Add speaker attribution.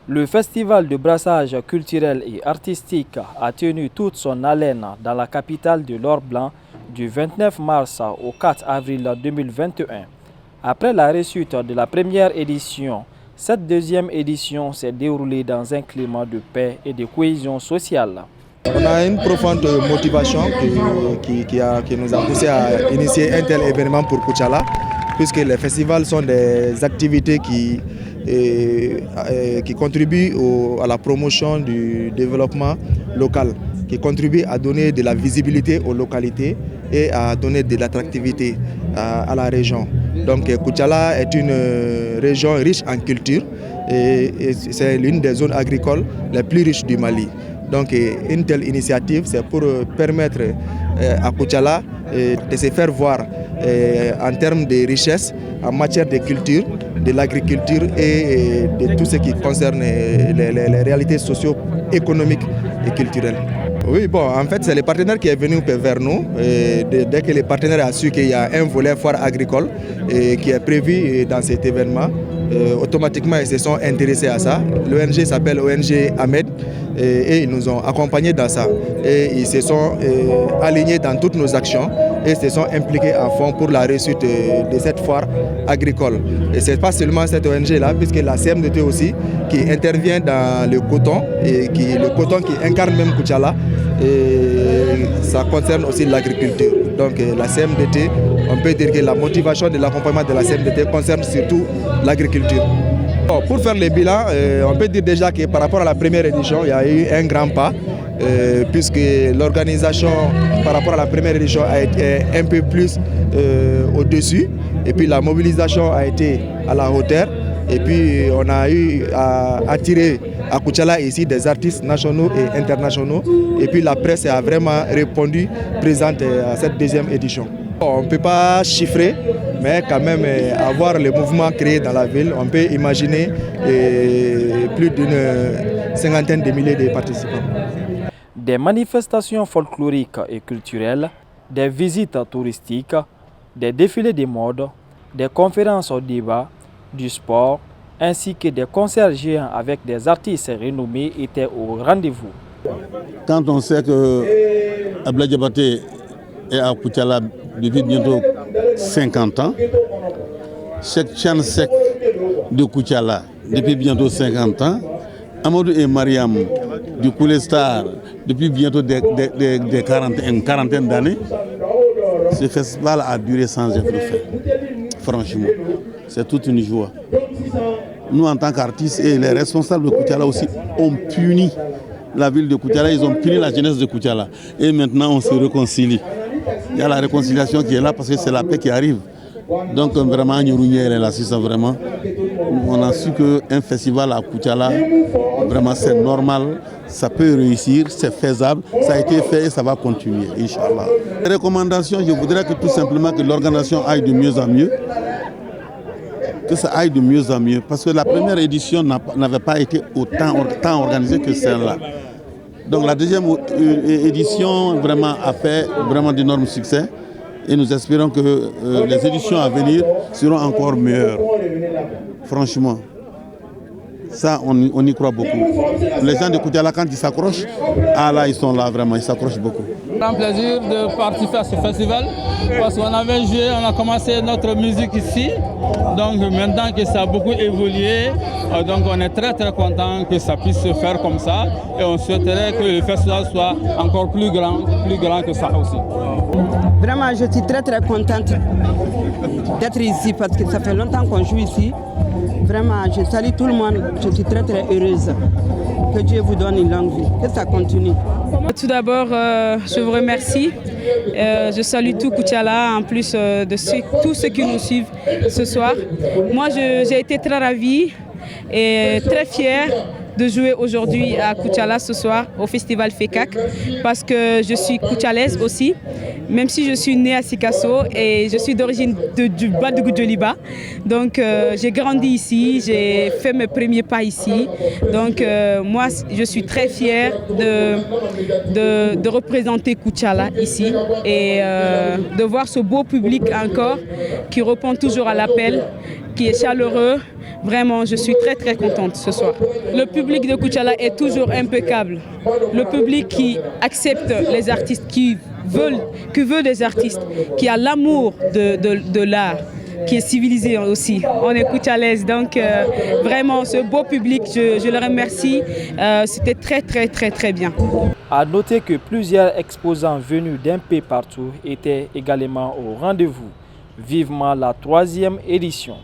Speaker 1: Le festival de brassage culturel et artistique a tenu toute son haleine dans la capitale de l'Or Blanc du 29 mars au 4 avril 2021. Après la réussite de la première édition, cette deuxième édition s'est déroulée dans un climat de paix et de cohésion sociale.
Speaker 2: On a une profonde motivation qui nous a poussé à initier un tel événement pour Koutiala, puisque les festivals sont des activités qui contribuent à la promotion du développement local, qui contribuent à donner de la visibilité aux localités et à donner de l'attractivité à la région. Donc Koutiala est une région riche en culture et c'est l'une des zones agricoles les plus riches du Mali. Donc une telle initiative, c'est pour permettre à Koutiala de se faire voir en termes de richesse, en matière de culture, de l'agriculture et de tout ce qui concerne les réalités socio-économiques et culturelles. Oui, bon, en fait, c'est le partenaire qui est venu vers nous. Et dès que le partenaire a su qu'il y a un volet foire agricole qui est prévu dans cet événement, automatiquement ils se sont intéressés à ça. L'ONG s'appelle ONG Ahmed et ils nous ont accompagnés dans ça. Et ils se sont alignés dans toutes nos actions et se sont impliqués à fond pour la réussite de cette foire agricole. Et ce n'est pas seulement cette ONG-là, puisque la CMDT aussi, qui intervient dans le coton, et le coton qui incarne même Koutiala, et ça concerne aussi l'agriculture. Donc la CMDT, on peut dire que la motivation de l'accompagnement de la CMDT concerne surtout l'agriculture. Bon, pour faire le bilan, on peut dire déjà que par rapport à la première édition, il y a eu un grand pas, puisque l'organisation par rapport à la première édition a été un peu plus au-dessus, et puis la mobilisation a été à la hauteur, et puis on a eu à attirer à Koutiala ici des artistes nationaux et internationaux, et puis la presse a vraiment répondu présente à cette deuxième édition. On ne peut pas chiffrer, mais quand même avoir le mouvement créé dans la ville, on peut imaginer plus d'une cinquantaine de milliers de participants.
Speaker 1: Des manifestations folkloriques et culturelles, des visites touristiques, des défilés de mode, des conférences au débat, du sport, ainsi que des concerts géants avec des artistes renommés étaient au rendez-vous.
Speaker 3: Quand on sait que Abdoulaye Diabaté est à Koutiala depuis bientôt 50 ans, Cheikh Tidiane Seck de Koutiala depuis bientôt 50 ans, Amadou et Mariam du Koulé Star depuis bientôt une quarantaine d'années, ce festival a duré sans être fait. Franchement, c'est toute une joie. Nous, en tant qu'artistes et les responsables de Koutiala aussi, ont puni la ville de Koutiala, ils ont puni la jeunesse de Koutiala. Et maintenant, on se réconcilie. Il y a la réconciliation qui est là parce que c'est la paix qui arrive. Donc vraiment, vraiment, on a su qu'un festival à Koutiala, vraiment c'est normal, ça peut réussir, c'est faisable, ça a été fait et ça va continuer, Inch'Allah. Les recommandations, je voudrais que tout simplement que l'organisation aille de mieux en mieux, que ça aille de mieux en mieux, parce que la première édition n'avait pas été autant organisée que celle-là. Donc la deuxième édition vraiment a fait vraiment d'énormes succès. Et nous espérons que les éditions à venir seront encore meilleures. Franchement, ça, on y croit beaucoup. Les gens de Koutiala, quand ils s'accrochent, là, ils sont là, vraiment, ils s'accrochent beaucoup.
Speaker 4: C'est un plaisir de participer à ce festival parce qu'on avait joué, on a commencé notre musique ici. Donc maintenant que ça a beaucoup évolué, donc on est très content que ça puisse se faire comme ça. Et on souhaiterait que le festival soit encore plus grand que ça aussi.
Speaker 5: Vraiment, je suis très contente d'être ici parce que ça fait longtemps qu'on joue ici. Vraiment, je salue tout le monde, je suis très heureuse. Que Dieu vous donne une longue vie, que ça continue.
Speaker 6: Tout d'abord, je vous remercie. Je salue tout Koutiala, en plus de tous ceux qui nous suivent ce soir. Moi, j'ai été très ravie et très fière de jouer aujourd'hui à Koutiala ce soir au festival FECAC parce que je suis koutialaise aussi même si je suis née à Sikasso et je suis d'origine du Badougu de Liba. Donc j'ai grandi ici, j'ai fait mes premiers pas ici. Donc moi, je suis très fière de représenter Koutiala ici et de voir ce beau public encore qui répond toujours à l'appel, qui est chaleureux. Vraiment, je suis très très contente ce soir. Le public de Koutiala est toujours impeccable. Le public qui accepte les artistes, qui veut des artistes, qui a l'amour de l'art, qui est civilisé aussi. On est Koutialais, donc vraiment ce beau public, je le remercie. C'était très très très très bien.
Speaker 1: À noter que plusieurs exposants venus d'un peu partout étaient également au rendez-vous. Vivement la 3e édition.